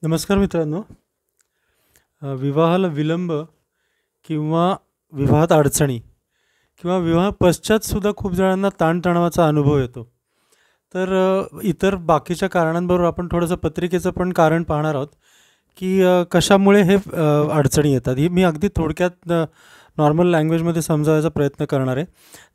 नमस्कार मित्रांनो. विवाहाला विलंब किंवा विवाहात अडचणी किंवा विवाह पश्चातसुद्धा खूप जणांना ताणतणावाचा अनुभव येतो. तर इतर बाकीच्या कारणांबरोबर आपण थोडंसं पत्रिकेचं पण कारण पाहणार आहोत, की कशामुळे हे अडचणी येतात. ही मी अगदी थोडक्यात नॉर्मल लँग्वेजमध्ये समजावायचा प्रयत्न करणार आहे.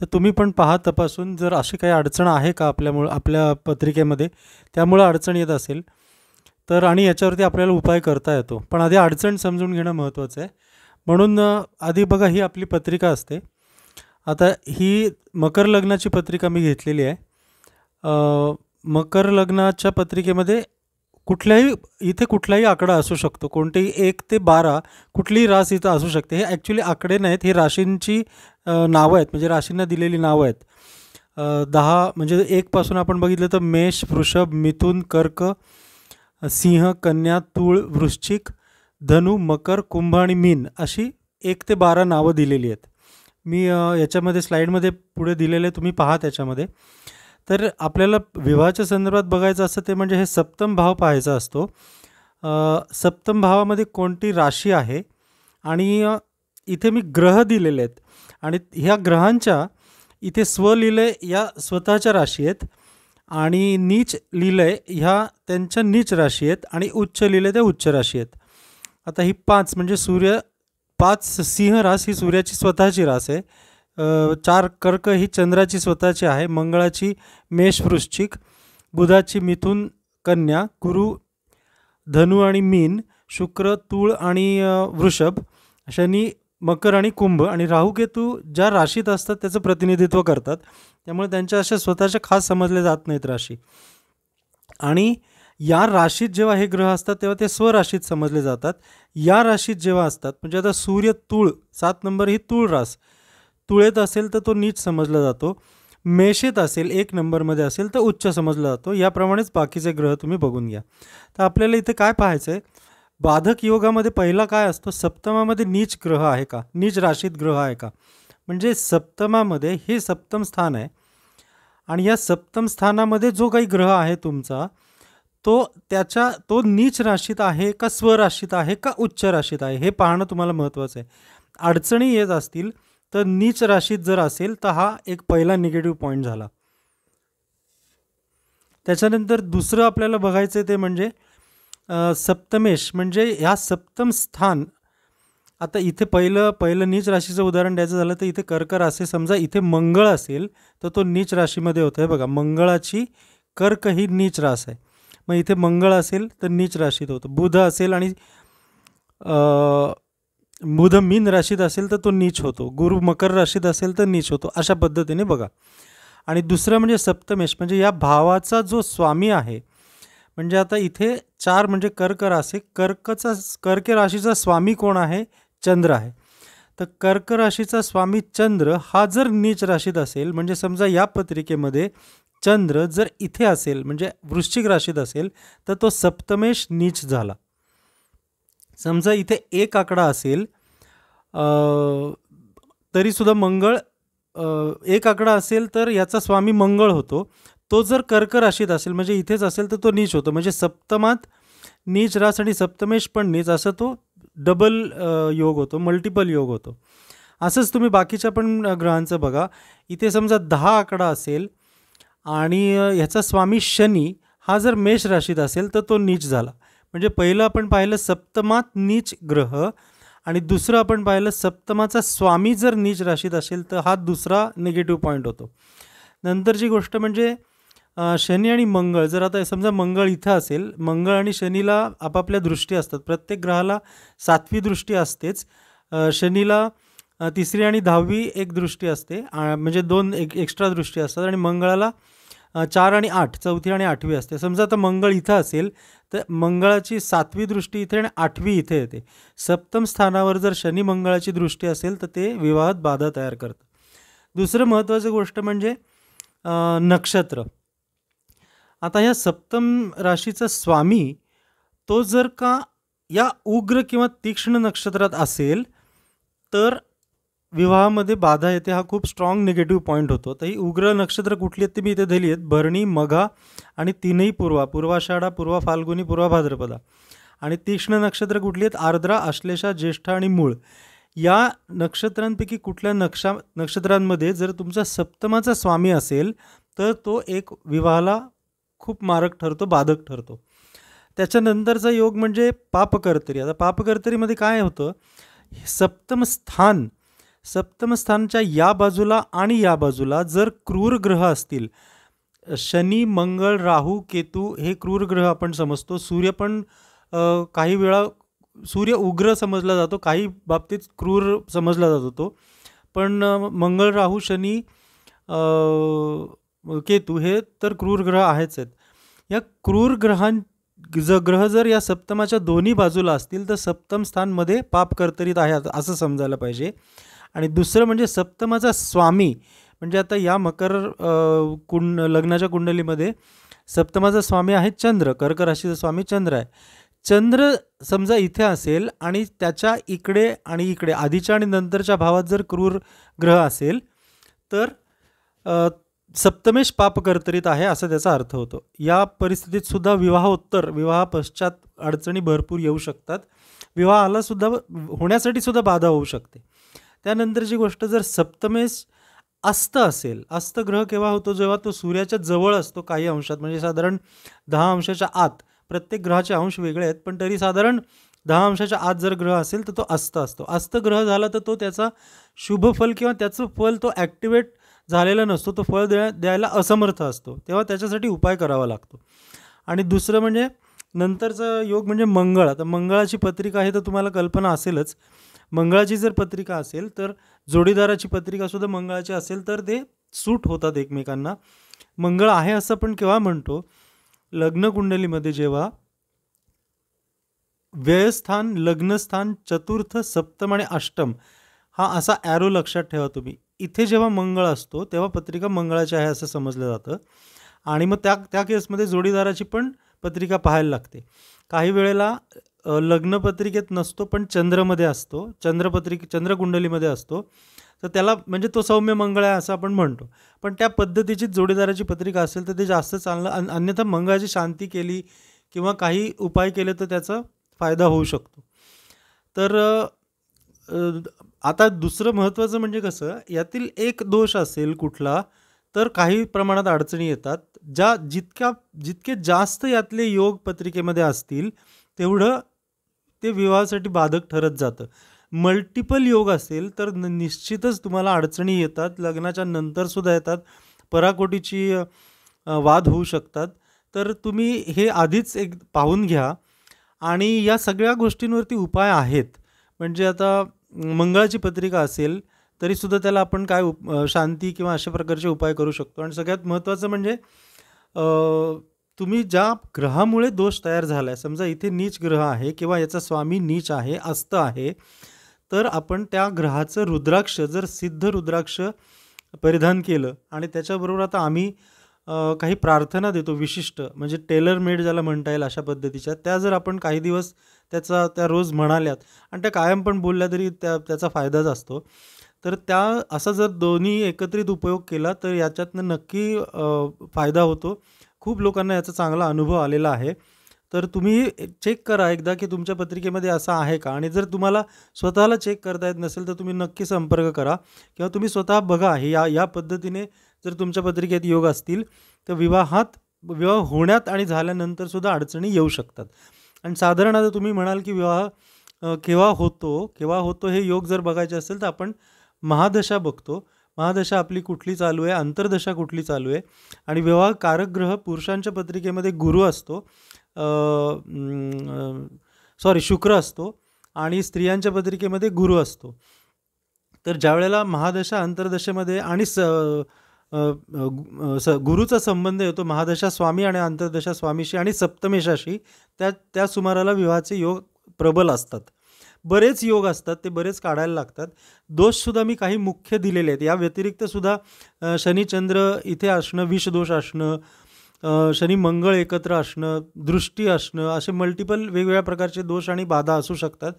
तर तुम्ही पण पहा तपासून, जर अशी काही अडचण आहे का आपल्या पत्रिकेमध्ये, त्यामुळं अडचण येत असेल तर, आणि याच्यावरती आपल्याला उपाय करता येतो. पण आधी अडचण समजून घेणं महत्त्वाचं आहे. म्हणून आधी बघा, ही आपली पत्रिका असते. आता ही मकर लग्नाची पत्रिका मी घेतलेली आहे. मकर लग्नाच्या पत्रिकेमध्ये इथे कुठलाही आकडा असू शकतो. कोणतेही 1 ते 12 कुठलीही रास इथं असू शकते. हे ॲक्च्युली आकडे नाहीत, हे राशींची नावं आहेत, म्हणजे राशींना दिलेली नावं आहेत. 10 म्हणजे 1 पासून आपण बघितलं तर मेष, वृषभ, मिथुन, कर्क, सिंह, कन्या, तूळ, वृश्चिक, धनु, मकर, कुंभ आणि मीन अशी 1 ते 12 नावं दिलेली आहेत. मी याच्यामध्ये स्लाईडमध्ये पुढे दिलेले तुम्ही पहा त्याच्यामध्ये. तर आपल्याला विवाहाच्या संदर्भात बघायचं असतं ते म्हणजे हे सप्तम भाव पाहायचा असतो. सप्तम भावामध्ये कोणती राशी आहे आणि इथे मी ग्रह दिलेले आहेत आणि ह्या ग्रहांच्या इथे स्वलिलय या स्वतःच्या राशी आहेत आणि नीच लिलय ह्या त्यांच्या नीच राशी आहेत आणि उच्च लिलय त्या उच्च राशी आहेत. आता ही 5 म्हणजे 5 सिंह रास ही सूर्याची स्वतःची रास आहे. 4 कर्क ही चंद्राची स्वतःची आहे. मंगळाची मेष, वृश्चिक, बुधाची मिथुन, कन्या, गुरु धनु आणि मीन, शुक्र तूळ आणि वृषभ, शनी मकर आणि कुंभ, आणि राहू केतू ज्या राशीत असतात त्याचं प्रतिनिधित्व करतात. त्यामुळे त्यांच्या अशा स्वतःच्या खास समजले जात नाहीत राशी. आणि या राशीत जेव्हा हे ग्रह असतात तेव्हा ते स्वराशीत समजले जातात. या राशीत जेव्हा असतात, म्हणजे आता सूर्य तूळ 7 नंबर ही तूळ रास, तुळेत असेल तर तो नीच समजला जातो. मेषेत असेल 1 नंबरमध्ये असेल तर उच्च समजला जातो. याप्रमाणेच बाकीचे ग्रह तुम्ही बघून घ्या. तर आपल्याला इथे काय पाहायचं आहे, बाधक योगामध्ये पहिला काय असतो, सप्तमामध्ये नीच ग्रह आहे का, नीच राशीत ग्रह आहे का. म्हणजे सप्तमामध्ये हे सप्तम स्थान आहे आणि या सप्तम स्थानामध्ये जो काही ग्रह आहे तुमचा, तो नीच राशीत आहे का, स्वराशीत आहे का, उच्च राशीत आहे, हे पाहणं तुम्हाला महत्त्वाचं आहे. अडचणी येत असतील तर नीच राशीत जर असेल तर हा एक पहिला निगेटिव्ह पॉईंट झाला. त्याच्यानंतर दुसरं आपल्याला बघायचं ते म्हणजे सप्तमेश, म्हणजे ह्या सप्तम स्थान. आता इथे पहिलं नीच राशीचं उदाहरण द्यायचं झालं तर इथे कर्क राशी, समजा इथे मंगळ असेल तर तो नीच राशीमध्ये होतो आहे. बघा, मंगळाची कर्क ही नीच रास आहे. मग इथे मंगळ असेल तर नीच राशीत होतं. बुध असेल आणि बुध मीन राशीत असेल तर तो नीच होतो. गुरु मकर राशीत असेल तर नीच होतो. अशा पद्धतीने बघा. आणि दुसरं म्हणजे सप्तमेश, म्हणजे या भावाचा जो स्वामी आहे, म्हणजे आता इथे 4 म्हणजे कर्क राशी, कर्क राशीचा स्वामी कोण आहे, चंद्र आहे. तर कर्क राशीचा स्वामी चंद्र हा जर नीच राशीत असेल, म्हणजे समजा या पत्रिकेमध्ये चंद्र जर इथे असेल, म्हणजे वृश्चिक राशीत असेल, तर तो सप्तमेश नीच झाला. समजा इथे 1 आकडा असेल तरीसुद्धा मंगळ 1 आकडा असेल तर याचा स्वामी मंगळ होतो. तो जर कर्क राशीत असेल, म्हणजे इथेच असेल, तर तो नीच होतो. म्हणजे सप्तमात नीच रास आणि सप्तमेश पण नीच, असं तो डबल योग होतो, मल्टिपल योग होतो. असंच तुम्ही बाकीच्या पण ग्रहांचं बघा. इथे समजा 10 आकडा असेल आणि ह्याचा स्वामी शनी हा जर मेष राशीत असेल तर तो नीच झाला. म्हणजे पहिलं आपण पाहिलं सप्तमात नीच ग्रह आणि दुसरं आपण पाहिलं सप्तमाचा स्वामी जर नीच राशीत असेल तर हा दुसरा निगेटिव्ह पॉईंट होतो. नंतरची गोष्ट म्हणजे शनी आणि मंगळ. जर आता समजा मंगळ इथं असेल, मंगळ आणि शनीला आपापल्या दृष्टी असतात. प्रत्येक ग्रहाला 7वी दृष्टी असतेच. शनीला 3री आणि 10वी एक दृष्टी असते, म्हणजे 2 एक्स्ट्रा दृष्टी असतात. आणि मंगळाला 4 आणि 8 4थी आणि 8वी असते. समजा आता मंगळ इथं असेल तर मंगळाची 7वी दृष्टी इथे आणि 8वी इथे येते. सप्तम स्थानावर जर शनी मंगळाची दृष्टी असेल तर ते विवाहात बाधा तयार करतं. दुसरं महत्त्वाचं गोष्ट म्हणजे नक्षत्र. आता ह्या सप्तम राशीचा स्वामी तो जर का या उग्र किंवा तीक्ष्ण नक्षत्रात असेल तर विवाहामध्ये बाधा येते. हा खूप स्ट्रॉंग निगेटिव्ह पॉईंट होतो. तर ही उग्र नक्षत्र कुठली आहेत ते मी इथे दिली आहेत, भरणी, मघा आणि 3ही पूर्वा, पूर्वाषाढा, पूर्वा फाल्गुनी, पूर्वा भाद्रपदा. आणि तीक्ष्ण नक्षत्र कुठली आहेत? आर्द्रा, आश्लेषा, ज्येष्ठा आणि मूळ. या नक्षत्रांपैकी कुठल्या नक्षत्रांमध्ये जर तुमचा सप्तमाचा स्वामी असेल तर तो एक विवाहाला खूप मारक ठरतो, बाधक ठरतो. त्याच्यानंतरचा योग म्हणजे पापकर्तरी. आता पापकर्तरीमध्ये काय होतं? सप्तम स्थानच्या या बाजूला आणि या बाजूला जर क्रूर ग्रह असतील, शनी, मंगळ, राहू, केतू हे क्रूर ग्रह आपण समजतो. सूर्य पण काही वेळा सूर्य उग्र समजला जातो, काही बाबतीत क्रूर समजला जातो तो. पण मंगळ, राहू, शनी, केतू हे तर क्रूर ग्रह आहेच आहेत. या क्रूर ग्रह जर या सप्तमाच्या दोन्ही बाजूला असतील तर सप्तम स्थानमध्ये पापकर्तरीत आहे असं समजायला पाहिजे. आणि दुसरं म्हणजे सप्तमाचा स्वामी, म्हणजे आता या मकर लग्नाच्या कुंडलीमध्ये सप्तमाचा स्वामी आहे चंद्र, कर्क राशीचा स्वामी चंद्र आहे. चंद्र समजा इथे असेल आणि त्याच्या इकडे आणि इकडे आधीच्या आणि नंतरच्या भावात जर क्रूर ग्रह असेल तर सप्तमेश पापकर्तरीत आहे असं त्याचा अर्थ होतो. या परिस्थितीत सुद्धा विवाहोत्तर, विवाह पश्चात अडचणी भरपूर येऊ शकतात. विवाहाला सुद्धा होण्यासाठी सुद्धा बाधा होऊ शकते. त्यानंतरची गोष्ट, जर सप्तमेश अस्त असेल, अस्त ग्रह केव्हा होतो? जेव्हा तो सूर्याच्या जवळ असतो काही अंशात, म्हणजे साधारण 10 अंशाच्या आत. प्रत्येक ग्रहाचे अंश वेगळे आहेत पण तरी साधारण 10 अंशाच्या आत जर ग्रह असेल तर तो अस्त असतो. अस्त ग्रह झाला तर तो त्याचा शुभ फल किंवा त्याचं फल तो ॲक्टिवेट झालेला नसतो, तो फळ द्यायला असमर्थ असतो, तेव्हा त्याच्यासाठी उपाय करावा लागतो. आणि दुसरं म्हणजे नंतरचा योग म्हणजे मंगळ. आता मंगळाची पत्रिका आहे तर तुम्हाला कल्पना असेलच. मंगळाची जर पत्रिका असेल तर जोडीदाराची पत्रिका सुद्धा मंगळाची असेल तर ते सूट होतात एकमेकांना. मंगळ आहे असं पण केव्हा म्हणतो? लग्नकुंडलीमध्ये जेव्हा व्ययस्थान, लग्नस्थान, चतुर्थ, सप्तम आणि अष्टम हा असा ॲरो लक्षात ठेवा तुम्ही. इथे जेव्हा मंगळ असतो तेव्हा पत्रिका मंगळाची आहे असं समजलं जातं. आणि मग त्या केसमध्ये जोडीदाराची पण पत्रिका पाहायला लागते. काही वेळेला लग्नपत्रिकेत नसतो पण चंद्रमध्ये असतो, चंद्रकुंडलीमध्ये असतो, तर त्याला म्हणजे तो सौम्य मंगळ आहे असं आपण म्हणतो. पण त्या पद्धतीची जोडीदाराची पत्रिका असेल तर ते जास्त चांगलं. अन्यथा मंगळाची शांती केली किंवा काही उपाय केले तर त्याचा फायदा होऊ शकतो. तर आता दुसरं महत्त्वाचं म्हणजे कसं, यातील एक दोष असेल कुठला तर काही प्रमाणात अडचणी येतात. जितके जास्त यातले योग पत्रिकेमध्ये असतील तेवढं ते विवाहासाठी बाधक ठरत जातं. मल्टिपल योग असेल तर निश्चितच तुम्हाला अडचणी येतात, लग्नाच्या नंतरसुद्धा येतात, पराकोटीची वाद होऊ शकतात. तर तुम्ही हे आधीच एक पाहून घ्या. आणि या सगळ्या गोष्टींवरती उपाय आहेत. म्हणजे आता मंगळाची पत्रिका असेल तरीसुद्धा त्याला आपण काय शांती किंवा अशा प्रकारचे उपाय करू शकतो. आणि सगळ्यात महत्त्वाचं म्हणजे तुम्ही ज्या ग्रहामुळे दोष तयार झाला आहे, समजा इथे नीच ग्रह आहे किंवा याचा स्वामी नीच आहे, अस्त आहे, तर आपण त्या ग्रहाचं रुद्राक्ष, जर सिद्ध रुद्राक्ष परिधान केलं आणि त्याच्याबरोबर आता आम्ही काही प्रार्थना देतो विशिष्ट, म्हणजे टेलर मेड ज्याला म्हणता येईल अशा पद्धतीच्या, त्या जर आपण काही दिवस त्या रोज म्हणाल्यात आणि त्या कायम पण बोलल्या तरी त्याचा फायदाच असतो. तर असा जर दोन्ही एकत्रित उपयोग केला तर याच्यातनं नक्की फायदा होतो. खूप लोकांना याचा चांगला अनुभव आलेला आहे. तर तुम्ही चेक करा एकदा की तुमच्या पत्रिकेमध्ये असं आहे का. आणि जर तुम्हाला स्वतःला चेक करता येत नसेल तर तुम्ही नक्की संपर्क करा किंवा तुम्ही स्वतः बघा. या पद्धतीने जर तुमच्या पत्रिकेत योग असतील तर विवाह होण्यात आणि झाल्यानंतरसुद्धा अडचणी येऊ शकतात. आणि साधारण आता तुम्ही म्हणाल की विवाह केव्हा होतो हे योग जर बघायचे असेल तर आपण महादशा बघतो. महादशा आपली कुठली चालू आहे, अंतर्दशा कुठली चालू आहे. आणि विवाह कारक ग्रह पुरुषांच्या पत्रिकेमध्ये गुरु असतो, शुक्र असतो आणि स्त्रियांच्या पत्रिकेमध्ये गुरु असतो. तर ज्या वेळेला महादशा अंतर्दशेमध्ये आणि गुरुचा संबंध येतो महादशा स्वामी आणि अंतर्दशा स्वामीशी आणि सप्तमेशाशी, त्या सुमाराला विवाहाचे योग प्रबल असतात. बरेच योग असतात, ते बरेच काढायला लागतात. दोषसुद्धा मी काही मुख्य दिलेले आहेत. या व्यतिरिक्त सुद्धा शनिचंद्र इथे असणं, विषदोष असणं, शनी मंगळ एकत्र असणं, दृष्टी असणं, असे मल्टिपल वेगवेगळ्या प्रकारचे दोष आणि बाधा असू शकतात.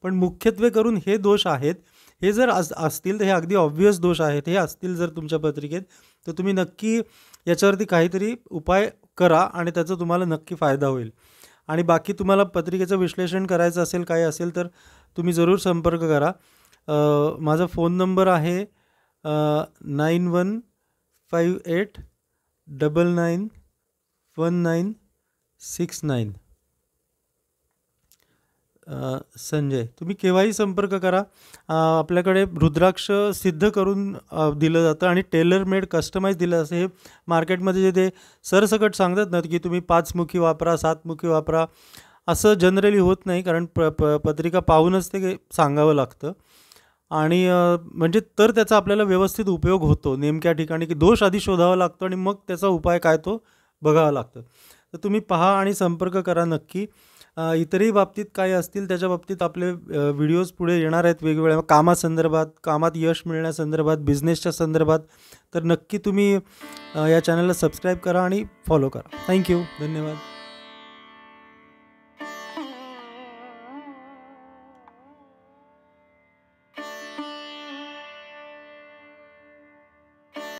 पण मुख्यत्वे करून हे दोष आहेत. हे जर असतील तर हे अगदी ऑब्व्हियस दोष आहेत. हे असतील जर तुमच्या पत्रिकेत तर तुम्ही नक्की याच्यावरती काहीतरी उपाय करा आणि त्याचा तुम्हाला नक्की फायदा होईल. आणि बाकी तुम्हाला पत्रिकेचं विश्लेषण करायचं असेल काय असेल तर तुम्ही जरूर संपर्क करा. माझा फोन नंबर आहे 9158991969. संजय, तुम्ही केव्हाही संपर्क करा. आपल्याकडे रुद्राक्ष सिद्ध करून दिलं जातं आणि टेलर मेड कस्टमाइज दिलं असं हे मार्केटमध्ये जे ते सरसकट सांगतात ना की तुम्ही 5 मुखी वापरा, 7 मुखी वापरा, असं जनरली होत नाही. कारण पत्रिका पाहूनच ते सांगावं लागतं आणि म्हणजे तर त्याचा आपल्याला व्यवस्थित उपयोग होतो. नेमक्या ठिकाणी की दोष आधी शोधावा लागतो आणि मग त्याचा उपाय काय तो बघावा लागतं. तर तुम्ही पहा आणि संपर्क करा नक्की. इतरही बाबतीत काय असतील त्याच्या बाबतीत आपले व्हिडिओज पुढे येणार आहेत वेगवेगळ्या कामासंदर्भात, कामात यश मिळण्यासंदर्भात, बिझनेसच्या संदर्भात. तर नक्की तुम्ही या चॅनलला सबस्क्राईब करा आणि फॉलो करा. थँक्यू. धन्यवाद.